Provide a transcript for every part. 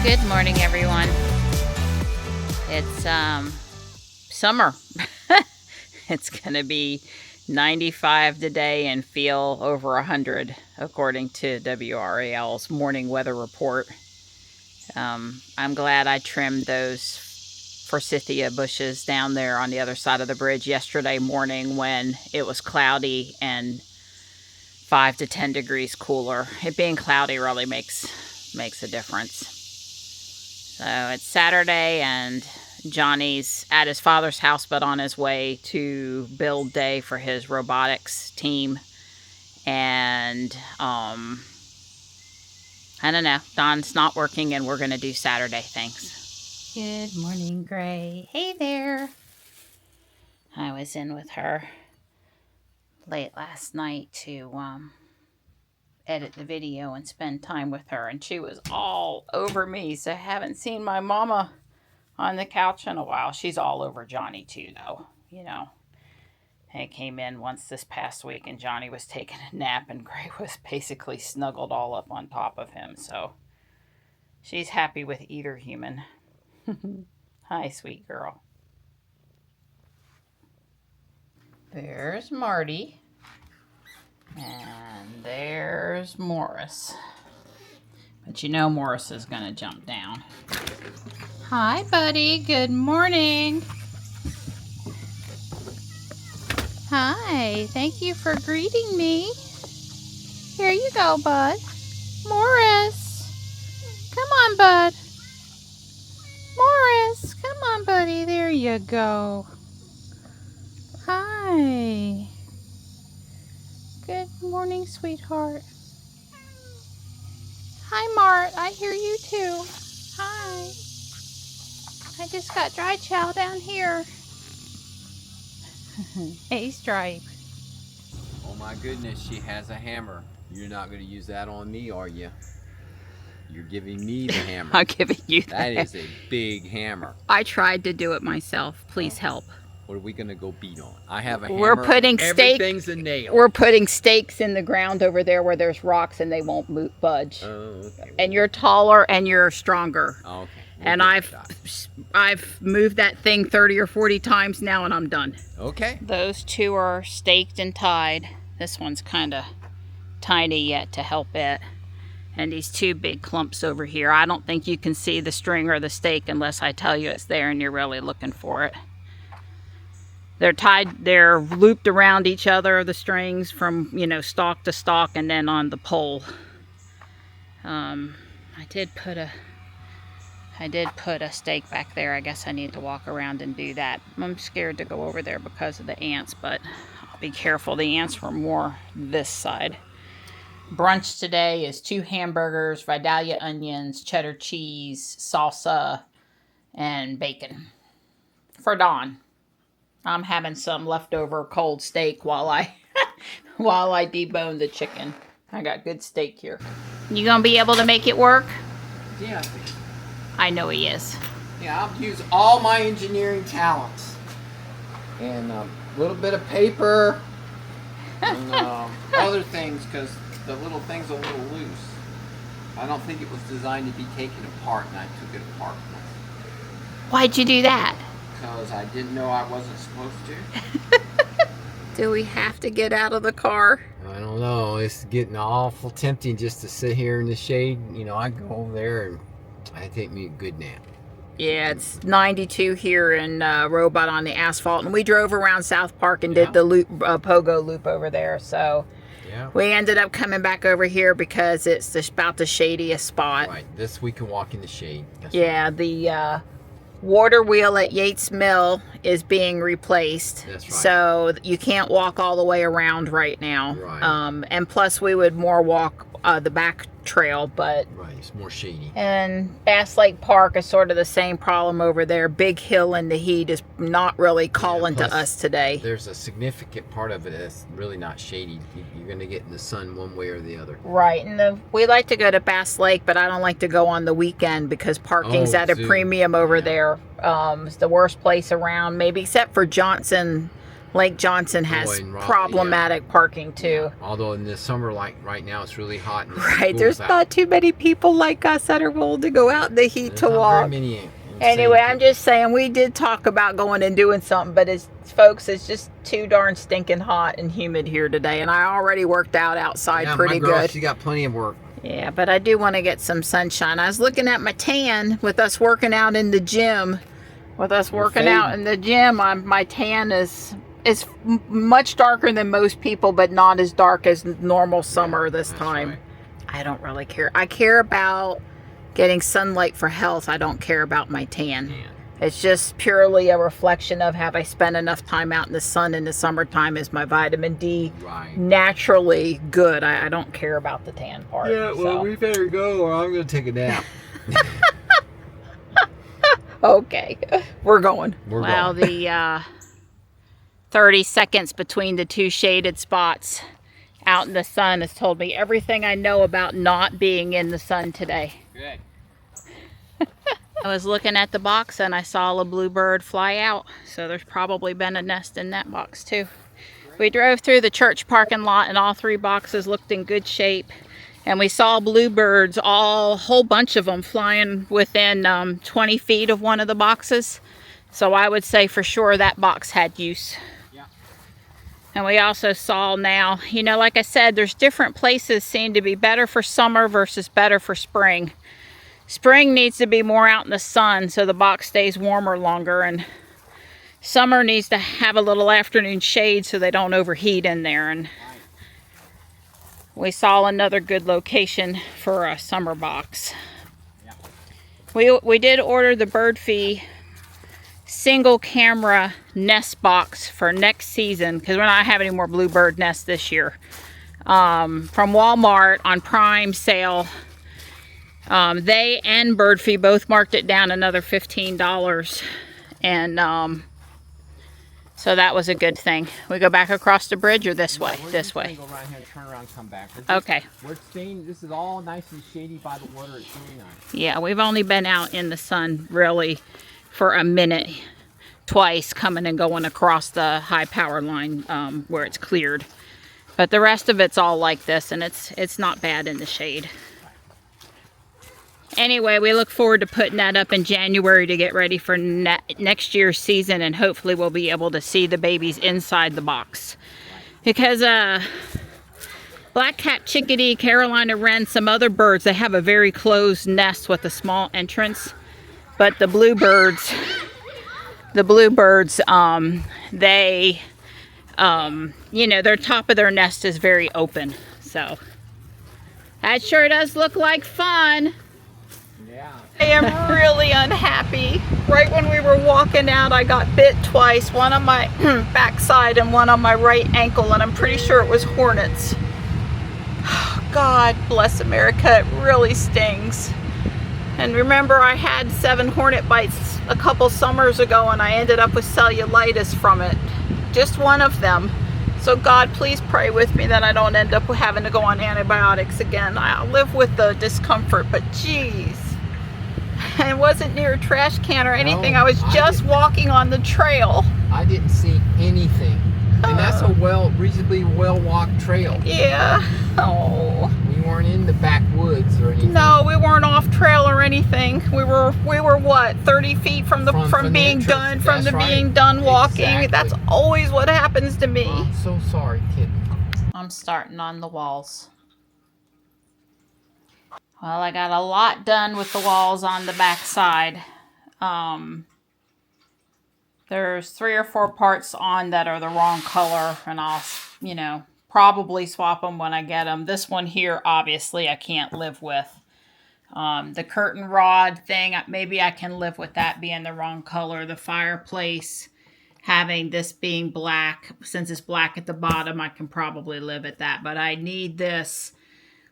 Good morning, everyone. It's summer. It's gonna be 95 today and feel over 100 according to WRAL's morning weather report. I'm glad I trimmed those forsythia bushes down there on the other side of the bridge yesterday morning when it was cloudy and 5 to 10 degrees cooler. It being cloudy really makes a difference. So it's Saturday and Johnny's at his father's house but on his way to build day for his robotics team. And I don't know, Dawn's not working and we're gonna do Saturday things. Good morning, Gray. Hey there. I was in with her late last night to edit the video and spend time with her, and she was all over me, so I haven't seen my mama on the couch in a while. She's all over Johnny too, though, you know. I came in once this past week and Johnny was taking a nap and Gray was basically snuggled all up on top of him, so she's happy with either human. Hi, sweet girl. There's Marty. And there's Morris. But you know Morris is gonna jump down. Hi, buddy. Good morning. Hi. Thank you for greeting me. Here you go, bud. Morris. Come on, bud. Morris. Come on, buddy. There you go. Hi. Good morning, sweetheart. Hi, Mart. I hear you too. Hi. I just got dry chow down here. Hey, Stripe. Oh my goodness, she has a hammer. You're not going to use that on me, are you? You're giving me the hammer. I'm giving you that. That is a big hammer. I tried to do it myself. Please help. What are we gonna go beat on? I have a hammer. We're putting everything's a nail. We're putting stakes in the ground over there where there's rocks and they won't budge. Oh, okay. And you're taller and you're stronger. Oh, okay. And I've moved that thing 30 or 40 times now and I'm done. Okay. Those two are staked and tied. This one's kind of tiny yet to help it. And these two big clumps over here. I don't think you can see the string or the stake unless I tell you it's there and you're really looking for it. They're tied, they're looped around each other, the strings from, you know, stalk to stalk and then on the pole. I did put a stake back there. I guess I need to walk around and do that. I'm scared to go over there because of the ants, but I'll be careful. The ants were more this side. Brunch today is 2 hamburgers, Vidalia onions, cheddar cheese, salsa, and bacon. For Dawn. I'm having some leftover cold steak while I debone the chicken. I got good steak here. You gonna be able to make it work? Yeah. I know he is. Yeah, I'll use all my engineering talents. And a little bit of paper and other things because the little thing's a little loose. I don't think it was designed to be taken apart and I took it apart. Why'd you do that? Because I didn't know I wasn't supposed to. Do we have to get out of the car? I don't know. It's getting awful tempting just to sit here in the shade. You know, I go over there and I take me a good nap. Yeah, it's 92 here in Robot on the asphalt. And we drove around South Park and did the loop, pogo loop over there. So we ended up coming back over here because it's about the shadiest spot. Right. This we can walk in the shade. That's right. The water wheel at Yates Mill is being replaced. That's right. So you can't walk all the way around right now. Right. And plus we would more walk the back trail, but right, it's more shady. And Bass Lake Park is sort of the same problem over there. Big Hill in the heat is not really calling to us today. There's a significant part of it that's really not shady. You're going to get in the sun one way or the other. Right, and we like to go to Bass Lake, but I don't like to go on the weekend because parking's at a premium over there. It's the worst place around, maybe except for Johnson Lake Johnson has and problematic parking too. Although in the summer, like right now, it's really hot. And Right, there's not too many people like us that are willing to go out in the heat to walk. Anyway, I'm just saying, we did talk about going and doing something, but folks, it's just too darn stinking hot and humid here today, and I already worked out outside pretty good. She got plenty of work. Yeah, but I do want to get some sunshine. I was looking at my tan with us working out in the gym. My tan is much darker than most people, but not as dark as normal summer this time. Right. I don't really care. I care about getting sunlight for health. I don't care about my tan. It's just purely a reflection of, have I spent enough time out in the sun in the summertime? Is my vitamin D naturally good? I don't care about the tan part. Yeah, well, we better go or I'm going to take a nap. Okay, we're going. Well, the 30 seconds between the two shaded spots out in the sun has told me everything I know about not being in the sun today. Good. I was looking at the box and I saw a bluebird fly out, so there's probably been a nest in that box too. We drove through the church parking lot and all 3 boxes looked in good shape, and we saw bluebirds, a whole bunch of them, flying within 20 feet of one of the boxes, so I would say for sure that box had use. And we also saw now, you know, like I said, there's different places seem to be better for summer versus better for spring. Spring needs to be more out in the sun so the box stays warmer longer, and summer needs to have a little afternoon shade so they don't overheat in there. And we saw another good location for a summer box. We did order the Bird Fee single camera nest box for next season because we're not having any more bluebird nests this year. From Walmart on Prime sale. They and Bird Fee both marked it down another $15, and so that was a good thing. We go back across the bridge or this way? This way. Go right here, turn around, come back. Okay. We're staying. This is all nice and shady by the water. It's really nice. Yeah, we've only been out in the sun really for a minute, twice, coming and going across the high power line where it's cleared, but the rest of it's all like this, and it's not bad in the shade. Anyway, we look forward to putting that up in January to get ready for next year's season, and hopefully we'll be able to see the babies inside the box. Because black-capped chickadee, Carolina wren, some other birds, they have a very closed nest with a small entrance. But the bluebirds, they, you know, their top of their nest is very open. So that sure does look like fun. I am really unhappy. Right when we were walking out, I got bit twice, one on my backside and one on my right ankle, and I'm pretty sure it was hornets. God bless America, it really stings. And remember, I had 7 hornet bites a couple summers ago, and I ended up with cellulitis from it. Just one of them. So God, please pray with me that I don't end up having to go on antibiotics again. I'll live with the discomfort, but geez. I wasn't near a trash can or anything. No, I was just walking on the trail. I didn't see anything. And that's a reasonably well-walked trail. Yeah. Oh. We weren't in the backwoods or anything. No, we weren't off trail or anything. We were what, 30 feet from being done walking. Exactly. That's always what happens to me. Oh, I'm so sorry, kid. I'm starting on the walls. Well, I got a lot done with the walls on the back side. There's 3 or 4 parts on that are the wrong color, and I'll, you know, probably swap them when I get them. This one here, obviously, I can't live with. The curtain rod thing, maybe I can live with that being the wrong color. The fireplace, having this being black, since it's black at the bottom, I can probably live at that. But I need this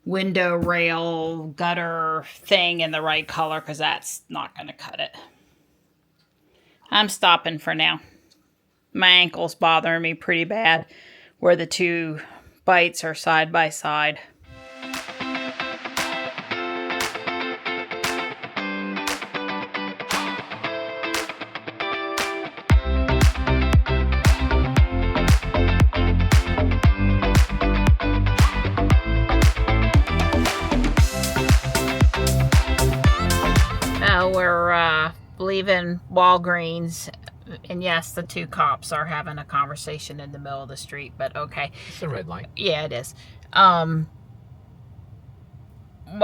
window rail gutter thing in the right color, because that's not going to cut it. I'm stopping for now. My ankle's bothering me pretty bad where the 2 bites are side by side. we're leaving Walgreens, and yes, the two cops are having a conversation in the middle of the street, but okay. It's a red light. Yeah, it is. Well,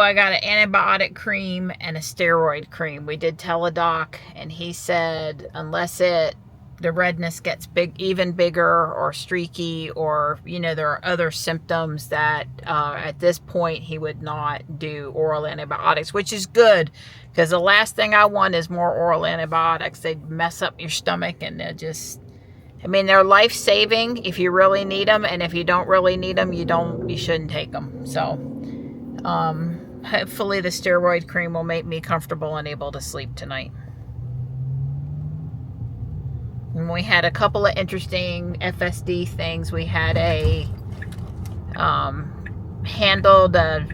I got an antibiotic cream and a steroid cream. We did Teladoc, and he said unless the redness gets even bigger or streaky, or there are other symptoms, that at this point he would not do oral antibiotics, which is good, because the last thing I want is more oral antibiotics. They mess up your stomach, and they're life-saving if you really need them, and if you don't really need them, you shouldn't take them. So hopefully the steroid cream will make me comfortable and able to sleep tonight. And we had a couple of interesting FSD things. We had a handled a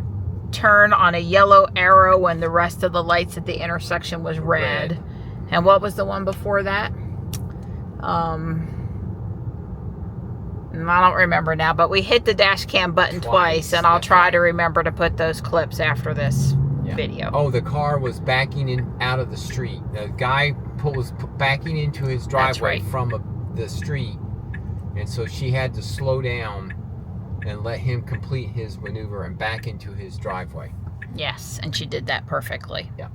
turn on a yellow arrow when the rest of the lights at the intersection was red. And what was the one before that? I don't remember now, but we hit the dash cam button twice, and I'll try to remember to put those clips after this video. Oh, the car was backing in out of the street. The guy was backing into his driveway from the street, and so she had to slow down and let him complete his maneuver and back into his driveway. Yes, and she did that perfectly. Yeah.